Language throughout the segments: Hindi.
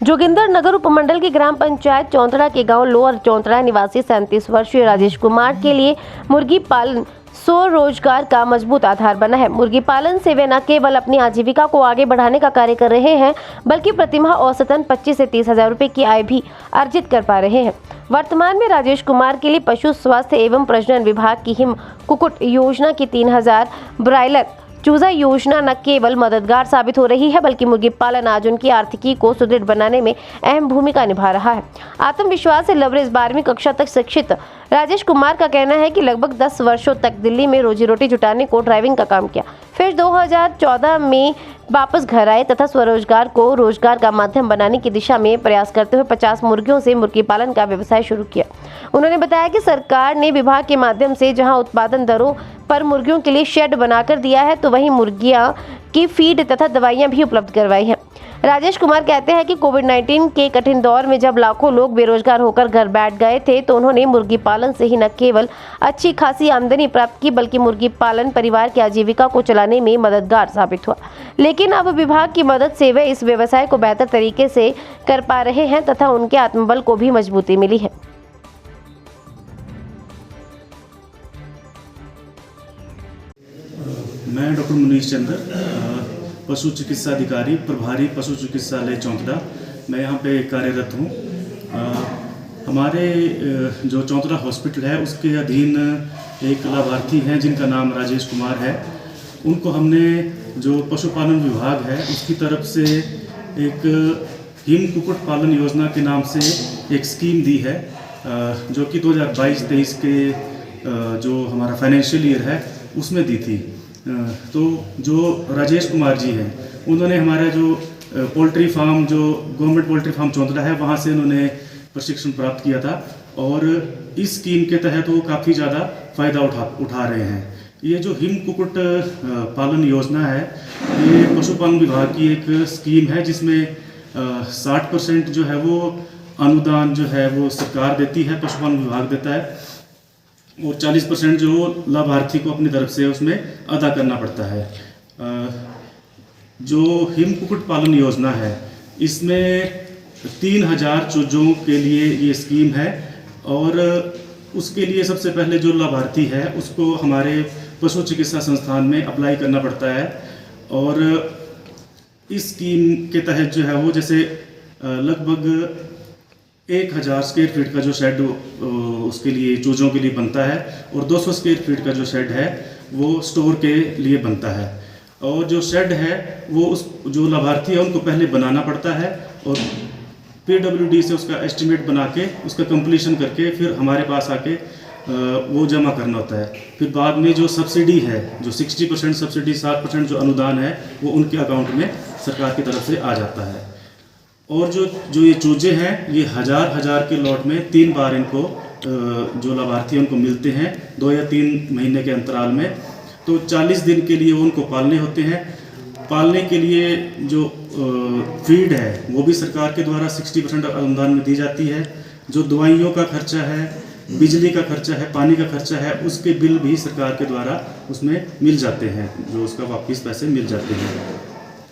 जोगिंदर नगर उपमंडल की ग्राम पंचायत चौंतड़ा के गांव लोअर चौंतड़ा निवासी 37 वर्षीय राजेश कुमार के लिए मुर्गी पालन स्वरोजगार का मजबूत आधार बना है। मुर्गी पालन से वे न केवल अपनी आजीविका को आगे बढ़ाने का कार्य कर रहे हैं, बल्कि प्रतिमाह औसतन 25 से 30 हजार रुपए की आय भी अर्जित कर पा रहे हैं। वर्तमान में राजेश कुमार के लिए पशु स्वास्थ्य एवं प्रजनन विभाग की हिम कुक्कुट योजना की 3000 ब्रायलर चूजा योजना न केवल मददगार साबित हो रही है, बल्कि मुर्गी पालन आज उनकी आर्थिकी को सुदृढ़ बनाने में अहम भूमिका निभा रहा है। आत्मविश्वास से लबरेज 12वीं कक्षा तक शिक्षित राजेश कुमार का कहना है कि लगभग 10 वर्षों तक दिल्ली में रोजी रोटी जुटाने को ड्राइविंग का काम किया, फिर 2014 में वापस घर आए तथा स्वरोजगार को रोजगार का माध्यम बनाने की दिशा में प्रयास करते हुए 50 मुर्गियों से मुर्गी पालन का व्यवसाय शुरू किया। उन्होंने बताया कि सरकार ने विभाग के माध्यम से जहां उत्पादन दरों पर मुर्गियों के लिए शेड बनाकर दिया है, तो वहीं मुर्गियां की फीड तथा दवाइयां भी उपलब्ध करवाई हैं। राजेश कुमार कहते हैं कि कोविड-19 के कठिन दौर में जब लाखों लोग बेरोजगार होकर घर बैठ गए थे, तो उन्होंने मुर्गी पालन से ही न केवल अच्छी खासी आमदनी प्राप्त की, बल्कि मुर्गी पालन परिवार की आजीविका को चलाने में मददगार साबित हुआ। लेकिन अब विभाग की मदद से वे इस व्यवसाय को बेहतर तरीके से कर पा रहे हैं तथा उनके आत्मबल को भी मजबूती मिली है। मैं डॉक्टर मुनीश चंद्र, पशु चिकित्सा अधिकारी प्रभारी पशु चिकित्सालय चौंतड़ा, मैं यहाँ पे कार्यरत हूँ। हमारे जो चौंतड़ा हॉस्पिटल है उसके अधीन एक लाभार्थी हैं जिनका नाम राजेश कुमार है। उनको हमने जो पशुपालन विभाग है उसकी तरफ से एक हिम कुक्कुट पालन योजना के नाम से एक स्कीम दी है, जो कि 2022-23 के जो हमारा फाइनेंशियल ईयर है उसमें दी थी। तो जो राजेश कुमार जी हैं उन्होंने हमारा जो पोल्ट्री फार्म, जो गवर्नमेंट पोल्ट्री फार्म चौंतड़ा है, वहाँ से उन्होंने प्रशिक्षण प्राप्त किया था और इस स्कीम के तहत वो काफ़ी ज़्यादा फ़ायदा उठा रहे हैं। ये जो हिम कुक्कुट पालन योजना है, ये पशुपालन विभाग की एक स्कीम है जिसमें 60% जो है वो अनुदान जो है वो सरकार देती है, पशुपालन विभाग देता है, और 40% जो लाभार्थी को अपनी तरफ से उसमें अदा करना पड़ता है। जो हिम कुक्कुट पालन योजना है इसमें 3000 चूजों के लिए ये स्कीम है और उसके लिए सबसे पहले जो लाभार्थी है उसको हमारे पशु चिकित्सा संस्थान में अप्लाई करना पड़ता है। और इस स्कीम के तहत जो है वो जैसे लगभग 1000 स्क्वायर फीट का जो शेड उसके लिए चूजों के लिए बनता है और 200 स्क्वायर फीट का जो शेड है वो स्टोर के लिए बनता है। और जो शेड है वो उस जो लाभार्थी है उनको पहले बनाना पड़ता है और PWD से उसका एस्टिमेट बना के उसका कंप्लीशन करके फिर हमारे पास आके वो जमा करना होता है। फिर बाद में जो सब्सिडी है, जो 60% सब्सिडी, 60% जो अनुदान है वो उनके अकाउंट में सरकार की तरफ से आ जाता है। और जो ये चूजे हैं ये हजार के लॉट में 3 बार इनको जो लाभार्थी उनको मिलते हैं 2 या 3 महीने के अंतराल में। तो 40 दिन के लिए उनको पालने होते हैं। पालने के लिए जो फीड है वो भी सरकार के द्वारा 60% अनुदान में दी जाती है। जो दवाइयों का खर्चा है, बिजली का खर्चा है, पानी का खर्चा है, उसके बिल भी सरकार के द्वारा उसमें मिल जाते हैं, जो उसका वापस पैसे मिल जाते हैं।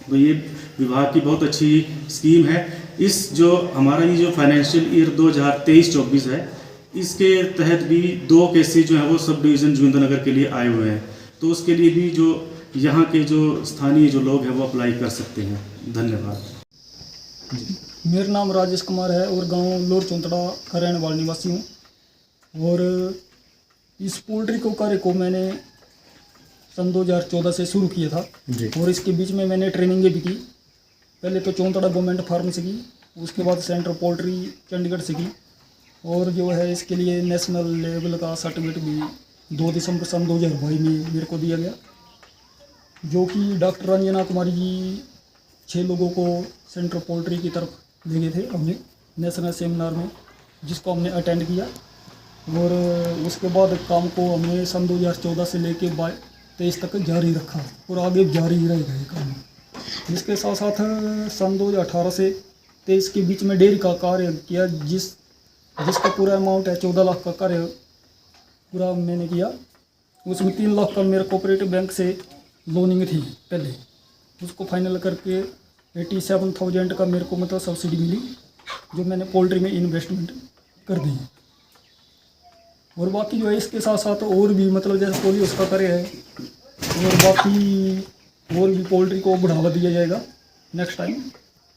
तो ये विभाग की बहुत अच्छी स्कीम है। इस जो हमारा ये जो फाइनेंशियल ईयर 2023-24 है इसके तहत भी 2 केसेस जो है वो सब डिवीज़न जोगिंदर नगर के लिए आए हुए हैं। तो उसके लिए भी जो यहाँ के जो स्थानीय जो लोग हैं वो अप्लाई कर सकते हैं। धन्यवाद। मेरा नाम राजेश कुमार है और गांव लोअर चौंतड़ा का रहने वाला निवासी हूँ। और इस पोल्ट्री को कार्य को मैंने सन 2014 से शुरू किया था और इसके बीच में मैंने ट्रेनिंगें भी की। पहले तो चौंतड़ा गवर्नमेंट फार्म से की, उसके बाद सेंट्रल पोल्ट्री चंडीगढ़ से की और जो है इसके लिए नेशनल लेवल का सर्टिफिकेट भी 2 दिसंबर सन 2022 में मेरे को दिया गया, जो कि डॉक्टर रंजना कुमारी जी 6 लोगों को सेंट्रल पोल्ट्री की तरफ ले गए थे हमने नेशनल सेमिनार में, जिसको हमने अटेंड किया। और उसके बाद काम को हमने सन 2014 से लेके 23 तक जारी रखा और आगे जारी रहेगा ये काम। इसके साथ साथ सन 2018 से 23 के बीच में डेयरी का कार्य किया, जिसका पूरा अमाउंट है 14 लाख का कार्य पूरा मैंने किया। उसमें 3 लाख का मेरा कोऑपरेटिव बैंक से लोनिंग थी पहले, उसको फाइनल करके 87,000 का मेरे को मतलब सब्सिडी मिली, जो मैंने पोल्ट्री में इन्वेस्टमेंट कर दी है। और बाकी जो है इसके साथ साथ और भी मतलब जैसे पोलियो उसका करे है, और बाकी और भी पोल्ट्री को बढ़ावा दिया जाएगा नेक्स्ट टाइम।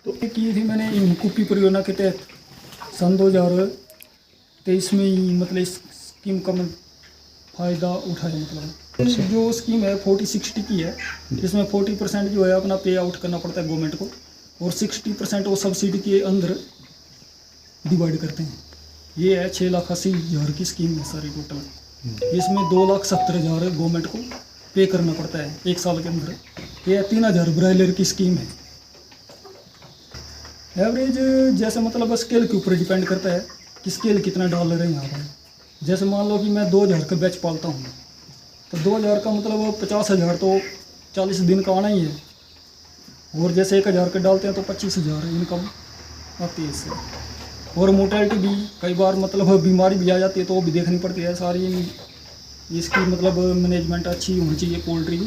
तो की थी मैंने हिमकुपी परियोजना के तहत सन 2023 में ही मतलब इस स्कीम का मैं फ़ायदा उठाया। मतलब जो स्कीम है 40-60 की है, जिसमें 40% जो है अपना पे आउट करना पड़ता है गवर्नमेंट को, और 60% वो सब्सिडी के अंदर डिवाइड करते हैं। ये है 6,80,000 की स्कीम है सारी टोटल। इसमें 2,70,000 गवर्नमेंट को पे करना पड़ता है एक साल के अंदर। ये 3,000 ब्रायलर की स्कीम है। एवरेज जैसे मतलब स्केल के ऊपर डिपेंड करता है कि स्केल कितना डॉलर है यहाँ पर। जैसे मान लो कि मैं 2,000 का बैच पालता हूँ, तो 2,000 का मतलब 50,000 तो 40 दिन का आना ही है। और जैसे 1,000 का डालते हैं तो 25,000 इनकम आती है इससे। और मोर्टेलिटी भी कई बार मतलब बीमारी भी आ जाती है तो वो भी देखनी पड़ती है सारी। इसकी मतलब मैनेजमेंट अच्छी होनी चाहिए पोल्ट्री की,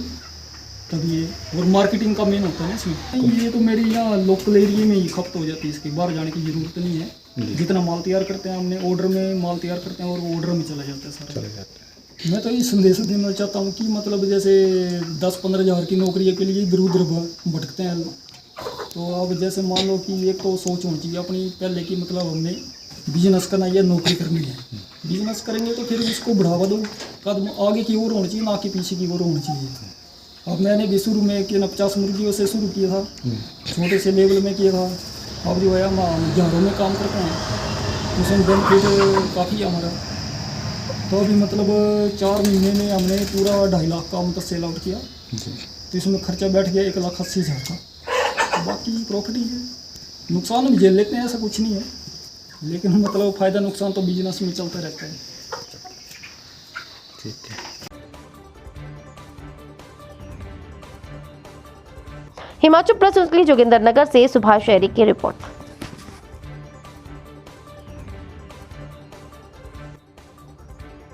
तभी ये। और मार्केटिंग का मेन होता है ना इसमें। ये तो मेरी यहाँ लोकल एरिया में ही खपत हो जाती है, इसकी बाहर जाने की ज़रूरत नहीं है। जितना माल तैयार करते हैं हमने ऑर्डर में माल तैयार करते हैं और वो ऑर्डर में चला जाता है सारा। मैं तो ये संदेश देना चाहता हूँ कि मतलब जैसे 10-15 हज़ार की नौकरी के लिए इधर उधर भटकते हैं, तो अब जैसे मान लो कि एक तो सोच होनी चाहिए अपनी पहले की, मतलब हमने बिजनेस करना या नौकरी करनी है। बिजनेस करेंगे तो फिर उसको बढ़ावा दो, कदम आगे की ओर होनी चाहिए, ना कि पीछे की ओर होनी चाहिए। अब मैंने भी शुरू में कि 50 मुर्गियों से शुरू किया था, छोटे से लेवल में किया था। अब जो है हम हज़ारों में काम करते हैं, उसमें बेनिफिट काफ़ी है हमारा। तो अभी मतलब 4 महीने में हमने पूरा 2.5 लाख का मतलब सेल आउट किया, तो इसमें खर्चा बैठ गया 1,80,000 का। तो बाकी प्रॉफिट ही है, नुकसान भी झेल लेते हैं, ऐसा कुछ नहीं है, लेकिन मतलब फ़ायदा नुकसान तो बिजनेस में चलता रहता है। ठीक है। हिमाचल प्लस न्यूज़ के लिए जोगिंदर नगर से सुभाष शहरी की रिपोर्ट।